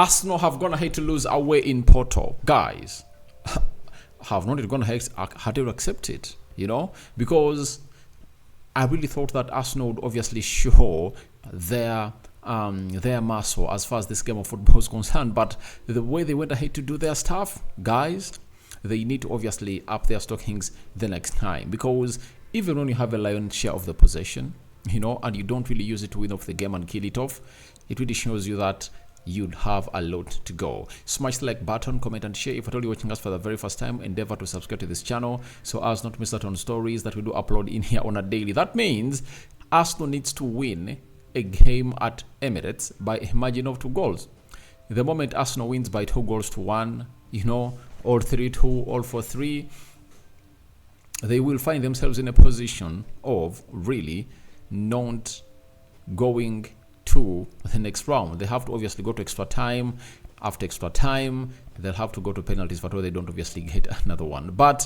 Arsenal have gone ahead to lose away in Porto. Guys, have not gone ahead had to accept it, because I really thought that Arsenal would obviously show their muscle as far as this game of football is concerned. But the way they went ahead to do their stuff, guys, they need to obviously up their stockings the next time, because even when you have a lion's share of the possession, and you don't really use it to win off the game and kill it off, it really shows you that you'd have a lot to go. Smash the like button, comment and share. If at all you're watching us for the very first time, endeavor to subscribe to this channel so as not to miss out on stories that we do upload in here on a daily. That means Arsenal needs to win a game at Emirates by a margin of 2 goals. The moment Arsenal wins by 2 goals to 1, or 3-2, or 4-3, they will find themselves in a position of really not going to the next round. They have to obviously go to extra time. After extra time, they'll have to go to penalties, but they don't obviously get another one. But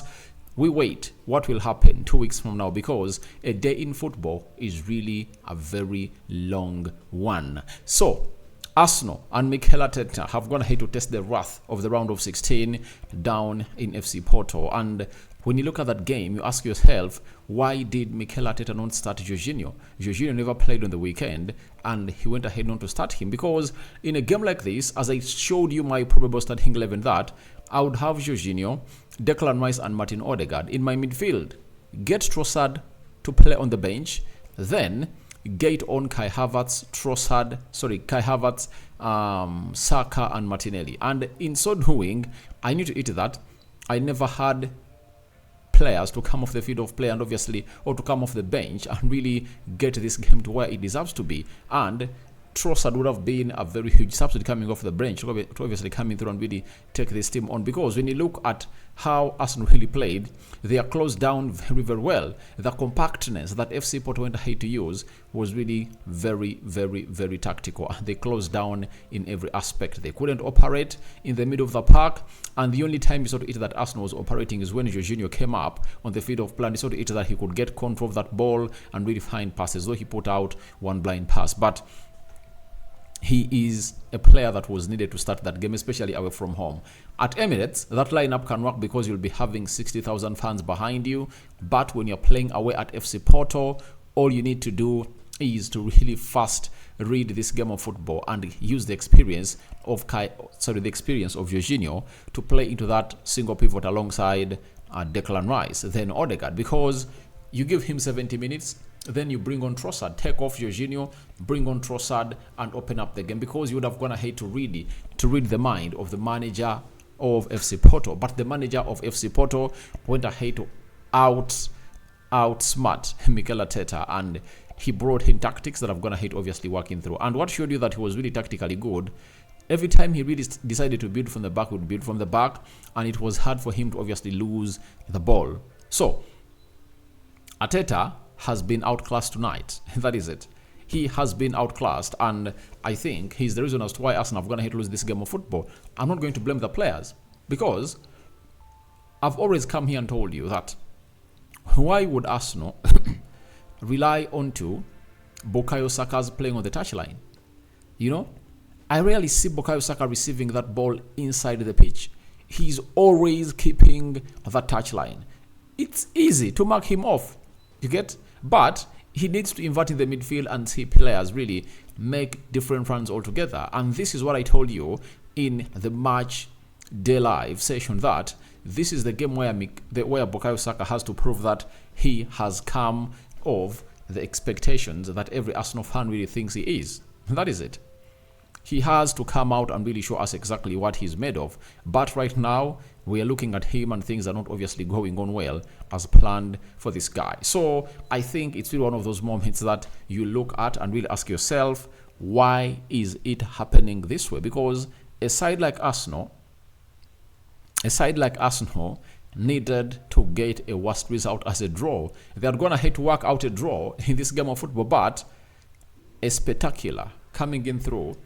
we wait what will happen 2 weeks from now, because a day in football is really a very long one. So Arsenal and Mikel Arteta have gone ahead to test the wrath of the round of 16 down in FC Porto. And when you look at that game, you ask yourself, why did Mikel Arteta not start Jorginho? Jorginho never played on the weekend, and he went ahead not to start him, because in a game like this, as I showed you my probable starting 11, that I would have Jorginho, Declan Rice and Martin Odegaard in my midfield. Get Trossard to play on the bench, then gate on Kai Havertz, Saka and Martinelli. And in so doing, I need to eat that. I never had players to come off the field of play and obviously, or to come off the bench and really get this game to where it deserves to be. And Trossard would have been a very huge substitute coming off the bench to obviously coming through and really take this team on, because when you look at how Arsenal really played, they are closed down very, very well. The compactness that FC Porto went ahead to use was really very, very, very tactical. They closed down in every aspect. They couldn't operate in the middle of the park, and the only time you saw to it that Arsenal was operating is when Jorginho came up on the field of play. You saw to it that he could get control of that ball and really find passes, though he put out one blind pass. But he is a player that was needed to start that game, especially away from home. At Emirates, that lineup can work because you'll be having 60,000 fans behind you. But when you're playing away at FC Porto, all you need to do is to really fast read this game of football and use the experience of Jorginho to play into that single pivot alongside Declan Rice, then Odegaard, because you give him 70 minutes. Then you bring on Trossard, take off Jorginho, bring on Trossard and open up the game, because you would have gone ahead to read the mind of the manager of FC Porto. But the manager of FC Porto went ahead to outsmart Mikel Arteta, and he brought in tactics that have gone ahead obviously working through. And what showed you that he was really tactically good, every time he really decided to build from the back, would build from the back, and it was hard for him to obviously lose the ball. So Arteta has been outclassed tonight. That is it. He has been outclassed, and I think he's the reason as to why Arsenal have gone ahead to lose this game of football. I'm not going to blame the players, because I've always come here and told you that why would Arsenal rely onto Bukayo Saka's playing on the touchline? I rarely see Bukayo Saka receiving that ball inside the pitch. He's always keeping that touchline. It's easy to mark him off. You get? But he needs to invert in the midfield and see players really make different runs altogether. And this is what I told you in the match day live session, that this is the game where Bukayo Saka has to prove that he has come of the expectations that every Arsenal fan really thinks he is. That is it. He has to come out and really show us exactly what he's made of. But right now, we are looking at him and things are not obviously going on well as planned for this guy. So I think it's really one of those moments that you look at and really ask yourself, why is it happening this way? Because a side like Arsenal needed to get a worst result as a draw. They are going to have to work out a draw in this game of football, but a spectacular coming in through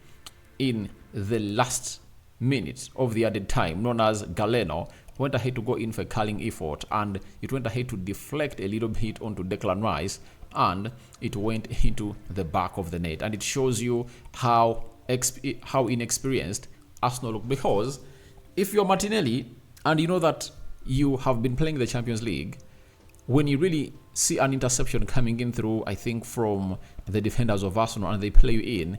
in the last minute of the added time, known as Galeno, went ahead to go in for a curling effort, and it went ahead to deflect a little bit onto Declan Rice, and it went into the back of the net. And it shows you how inexperienced Arsenal look. Because if you're Martinelli and you know that you have been playing the Champions League, when you really see an interception coming in through, I think, from the defenders of Arsenal and they play you in,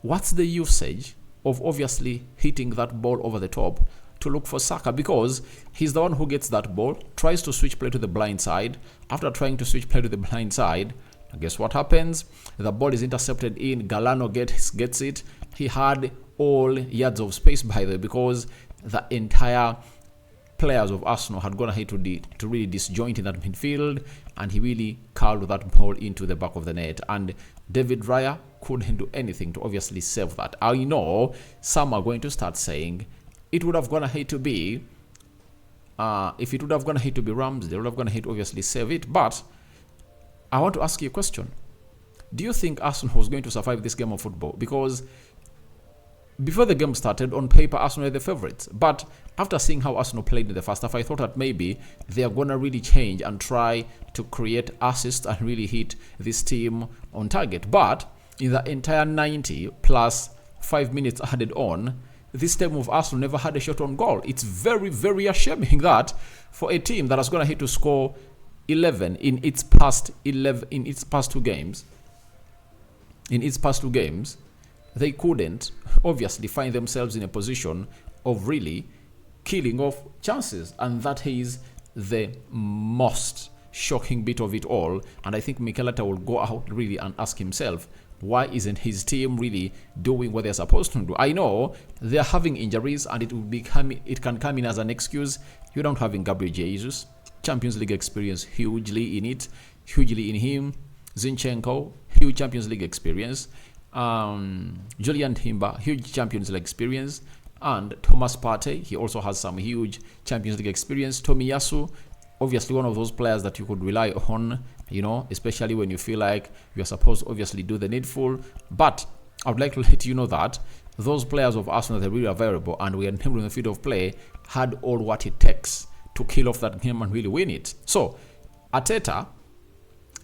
what's the usage of obviously hitting that ball over the top to look for Saka? Because he's the one who gets that ball, tries to switch play to the blind side. After trying to switch play to the blind side, guess what happens? The ball is intercepted in. Galano gets it. He had all yards of space, by the way, because the entire players of Arsenal had gone ahead to really disjoint in that midfield, and he really curled that ball into the back of the net. And David Raya couldn't do anything to obviously save that. I know some are going to start saying it would have gone ahead to be, if it would have gone ahead to be Ramsey, they would have gone ahead to obviously save it. But I want to ask you a question. Do you think Arsenal was going to survive this game of football? Because before the game started, on paper, Arsenal were the favourites. But after seeing how Arsenal played in the first half, I thought that maybe they are going to really change and try to create assists and really hit this team on target. But in the entire 90 plus 5 minutes added on, this team of Arsenal never had a shot on goal. It's very, very ashamed that for a team that has gone ahead to score 11 in its past 2 games, they couldn't obviously find themselves in a position of really killing off chances. And that is the most shocking bit of it all. And I think Mikel Arteta will go out really and ask himself, why isn't his team really doing what they're supposed to do? I know they're having injuries, and it can come in as an excuse. You don't having Gabriel Jesus, Champions League experience hugely in him. Zinchenko, huge Champions League experience. Julian Timber, huge Champions League experience. And Thomas Partey, he also has some huge Champions League experience. Tomiyasu, obviously one of those players that you could rely on, especially when you feel like you're supposed to obviously do the needful. But I would like to let you know that those players of Arsenal, they're really available, and we are named in the field of play, had all what it takes to kill off that game and really win it. So Arteta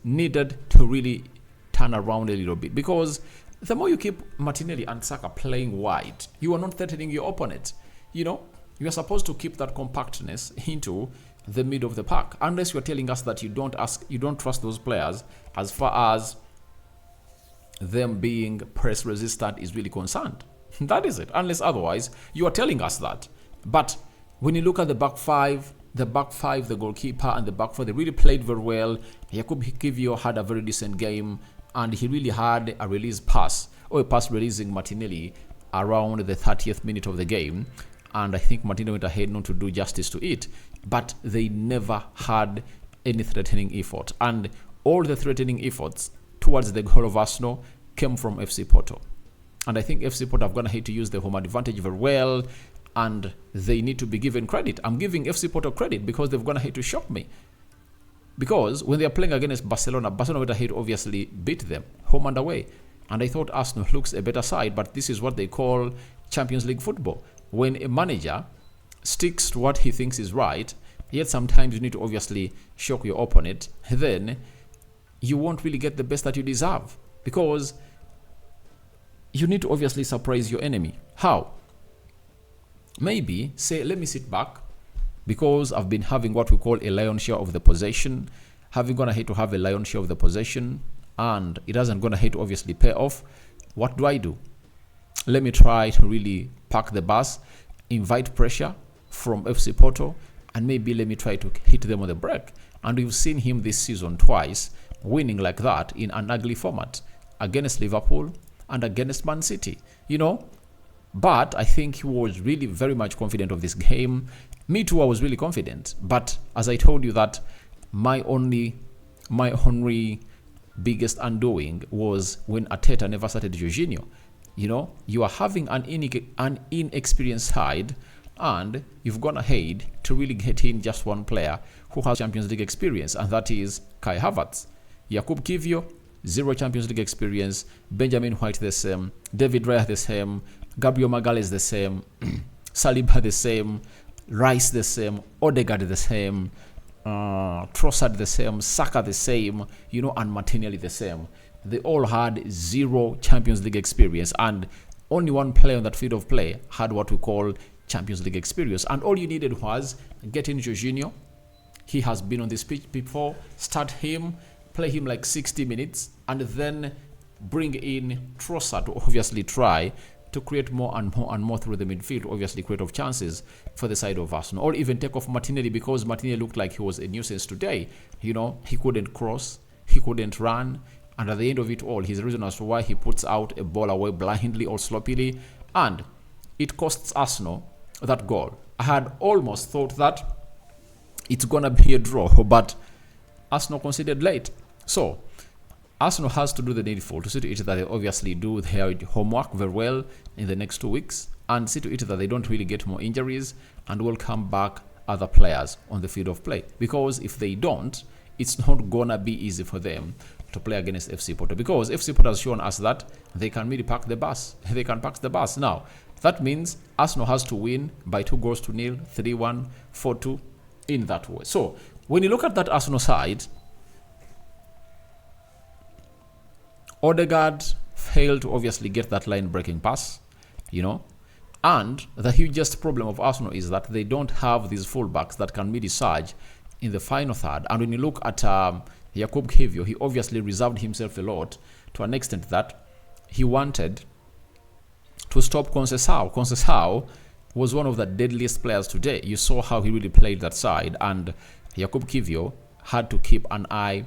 needed to really turn around a little bit, because the more you keep Martinelli and Saka playing wide, you are not threatening your opponent. You are supposed to keep that compactness into the middle of the pack, unless you're telling us that you don't trust those players as far as them being press resistant is really concerned. That is it. Unless otherwise, you are telling us that. But when you look at the back five, the goalkeeper and the back four, they really played very well. Jakub Kivio had a very decent game, and he really had a release pass, or a pass releasing Martinelli around the 30th minute of the game. And I think Martinelli went ahead not to do justice to it, but they never had any threatening effort. And all the threatening efforts towards the goal of Arsenal came from FC Porto. And I think FC Porto have gone ahead to use the home advantage very well, and they need to be given credit. I'm giving FC Porto credit because they've gone ahead to shock me. Because when they are playing against Barcelona went ahead to obviously beat them home and away. And I thought Arsenal looks a better side, but this is what they call Champions League football. When a manager sticks to what he thinks is right, yet sometimes you need to obviously shock your opponent, then you won't really get the best that you deserve, because you need to obviously surprise your enemy. How? Maybe say, let me sit back, because I've been having what we call a lion's share of the possession, having gone ahead to have a lion's share of the possession, and it hasn't gone ahead to obviously pay off. What do? Let me try to really park the bus, invite pressure from FC Porto, and maybe let me try to hit them on the break. And we've seen him this season twice winning like that in an ugly format, against Liverpool and against Man City, But I think he was really very much confident of this game. Me too, I was really confident. But as I told you, that my only biggest undoing was when Arteta never started Jorginho. You are having an inexperienced side, and you've gone ahead to really get in just one player who has Champions League experience, and that is Kai Havertz. Jakub Kivio, 0 Champions League experience. Benjamin White the same. David Raya the same. Gabriel Magalhaes the same. Saliba the same. Rice the same. Odegaard the same. Trossard the same. Saka the same. And Martinelli the same. They all had 0 Champions League experience, and only one player on that field of play had what we call Champions League experience. And all you needed was get in Jorginho. He has been on this pitch before. Start him, play him like 60 minutes, and then bring in Trossard to obviously try to create more and more and more through the midfield, obviously create of chances for the side of Arsenal. Or even take off Martinelli, because Martinelli looked like he was a nuisance today. You know, he couldn't cross, he couldn't run, and at the end of it all, his reason as to why he puts out a ball away blindly or sloppily, and it costs Arsenal that goal. I had almost thought that it's gonna be a draw, but Arsenal conceded late. So Arsenal has to do the needful to see to it that they obviously do their homework very well in the next 2 weeks, and see to it that they don't really get more injuries and will come back other players on the field of play. Because if they don't, it's not gonna be easy for them to play against FC Porto, because FC Porto has shown us that they can really pack the bus. They can pack the bus. Now, that means Arsenal has to win by 2-0, 3-1, 4-2 in that way. So, when you look at that Arsenal side, Odegaard failed to obviously get that line-breaking pass, you know. And the hugest problem of Arsenal is that they don't have these fullbacks that can really surge in the final third. And when you look at Jakub Kiwior, he obviously reserved himself a lot to an extent that he wanted to stop Conceição. Conceição was one of the deadliest players today. You saw how he really played that side, and Jakub Kiwior had to keep an eye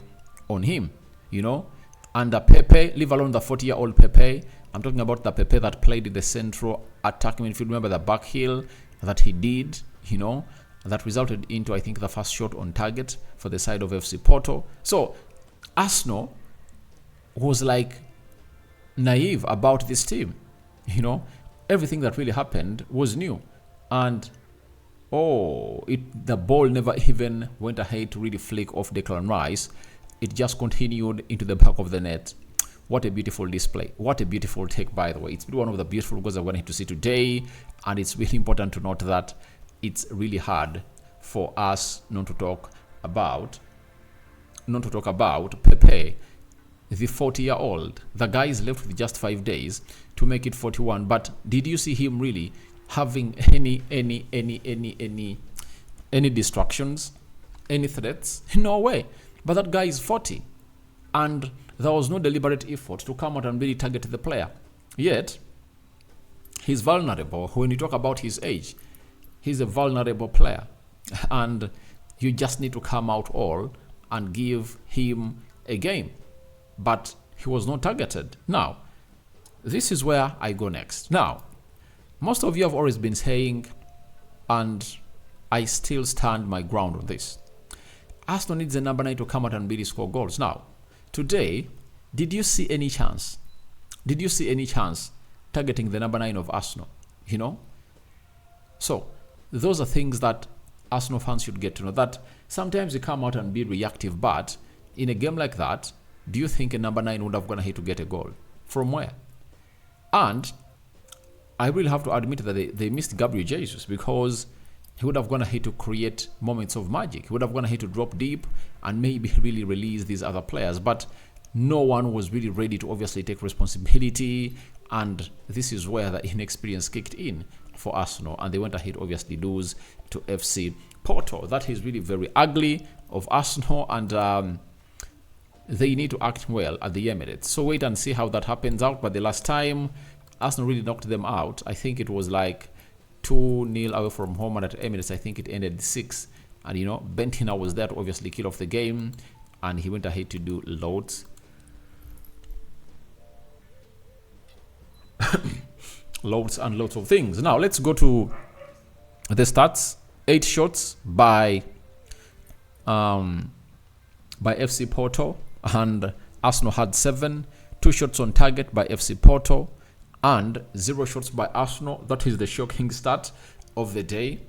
on him, you know. And Pepe, leave alone the 40-year-old Pepe, I'm talking about the Pepe that played in the central attacking midfield. Remember the back heel that he did, you know, that resulted into, I think, the first shot on target for the side of FC Porto. So Arsenal was like naive about this team, you know. Everything that really happened was new, and the ball never even went ahead to really flick off Declan Rice. It just continued into the back of the net. What a beautiful display. What a beautiful take, by the way. It's been one of the beautiful goals I wanted to see today, and it's really important to note that it's really hard for us not to talk about Pepe, the 40-year-old. The guy is left with just 5 days to make it 41. But did you see him really having any distractions, any threats? No way. But that guy is 40, and there was no deliberate effort to come out and really target the player. Yet, he's vulnerable. When you talk about his age, he's a vulnerable player, and you just need to come out all and give him a game. But he was not targeted. Now, this is where I go next. Now, most of you have always been saying, and I still stand my ground on this, Arsenal needs a number 9 to come out and really score goals. Now, today, did you see any chance? Did you see any chance targeting the number 9 of Arsenal? You know? So, those are things that Arsenal fans should get to know, that sometimes you come out and be reactive, but in a game like that, do you think a number 9 would have gone ahead to get a goal? From where? And I really have to admit that they missed Gabriel Jesus, because he would have gone ahead to create moments of magic. He would have gone ahead to drop deep and maybe really release these other players. But no one was really ready to obviously take responsibility. And this is where the inexperience kicked in for Arsenal. And they went ahead obviously lose to FC Porto. That is really very ugly of Arsenal. And they need to act well at the Emirates. So wait and see how that happens out. But the last time Arsenal really knocked them out, I think it was like 2-0 away from home, and at Emirates I think it ended 6. And you know, Bentina was there to obviously kill off the game, and he went ahead to do loads and loads of things. Now let's go to the stats. 8 shots by FC Porto, and Arsenal had 7. 2 shots on target by FC Porto, and 0 shots by Arsenal. That is the shocking stat of the day.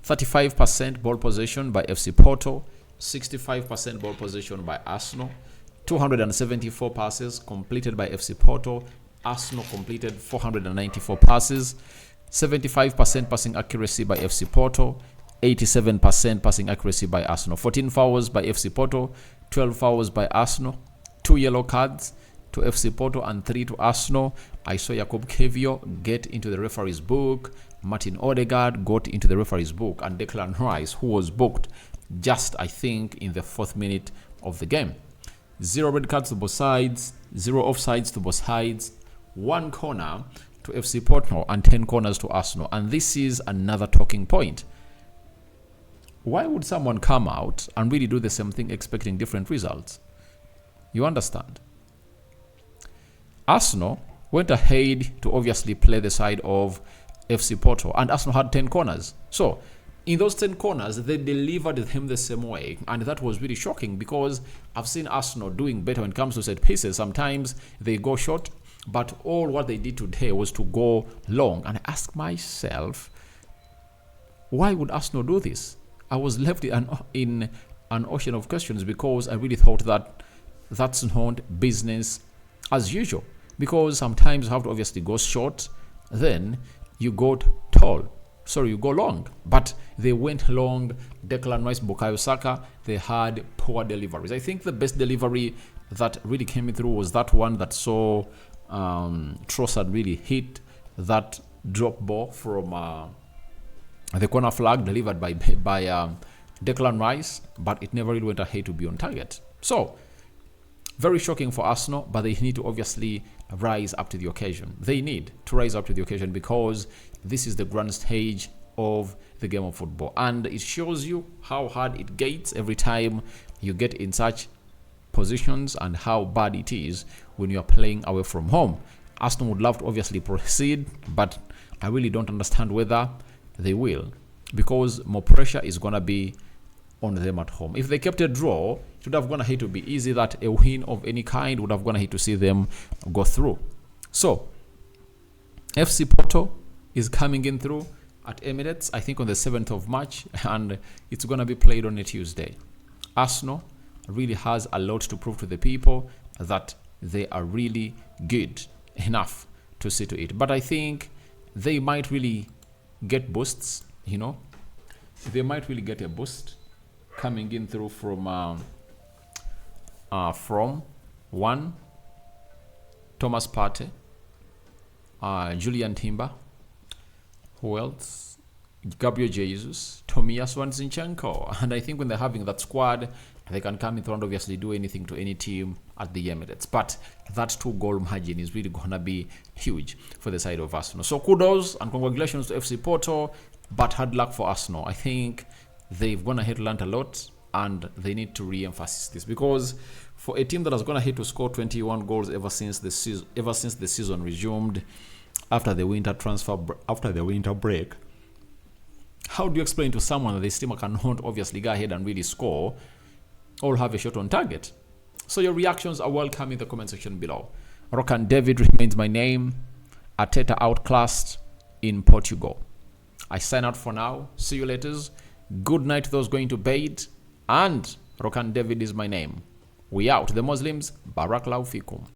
35% ball possession by FC Porto, 65% ball possession by Arsenal. 274 passes completed by FC Porto. Arsenal completed 494 passes. 75% passing accuracy by FC Porto, 87% passing accuracy by Arsenal. 14 fouls by FC Porto, 12 fouls by Arsenal. 2 yellow cards, to FC Porto and 3 to Arsenal. I saw Jakub Kevio get into the referee's book. Martin Odegaard got into the referee's book. And Declan Rice, who was booked just, I think, in the 4th minute of the game. 0 red cards to both sides, 0 offsides to both sides, 1 corner to FC Porto and 10 corners to Arsenal. And this is another talking point. Why would someone come out and really do the same thing expecting different results? You understand? Arsenal went ahead to obviously play the side of FC Porto, and Arsenal had 10 corners. So in those 10 corners, they delivered them the same way, and that was really shocking because I've seen Arsenal doing better when it comes to set pieces. Sometimes they go short, but all what they did today was to go long. And I asked myself, why would Arsenal do this? I was left in an ocean of questions because I really thought that that's not business as usual. Because sometimes you have to obviously go short, then you go you go long. But they went long. Declan Rice, Bukayo Saka, they had poor deliveries. I think the best delivery that really came through was that one that saw Trossard really hit that drop ball from the corner flag delivered by Declan Rice, but it never really went ahead to be on target. So, very shocking for Arsenal, but they need to obviously rise up to the occasion. They need to rise up to the occasion because this is the grand stage of the game of football. And it shows you how hard it gets every time you get in such positions and how bad it is when you are playing away from home. Arsenal would love to obviously proceed, but I really don't understand whether they will, because more pressure is going to be on them at home. If they kept a draw, it would have gone ahead to be easy that a win of any kind would have gone ahead to see them go through. So, FC Porto is coming in through at Emirates, I think on the 7th of March, and it's going to be played on a Tuesday. Arsenal really has a lot to prove to the people that they are really good enough to see to it. But I think they might really get boosts, they might really get a boost coming in through from one Thomas Partey, Julian Timber, who else? Gabriel Jesus, Tomiyasu and Zinchenko. And I think when they're having that squad, they can come in through and obviously do anything to any team at the Emirates. But that 2-goal margin is really going to be huge for the side of Arsenal. So kudos and congratulations to FC Porto, but hard luck for Arsenal. I think they've gone ahead to learn a lot, and they need to re-emphasize this, because for a team that has gone ahead to score 21 goals ever since the season resumed after the winter break, how do you explain to someone that this team cannot obviously go ahead and really score or have a shot on target? So your reactions are welcome in the comment section below. Rokani David remains my name. Arteta outclassed in Portugal. I sign out for now. See you later. Good night to those going to bed. And Rokani David is my name. We out. The Muslims, Barakallahu fikum.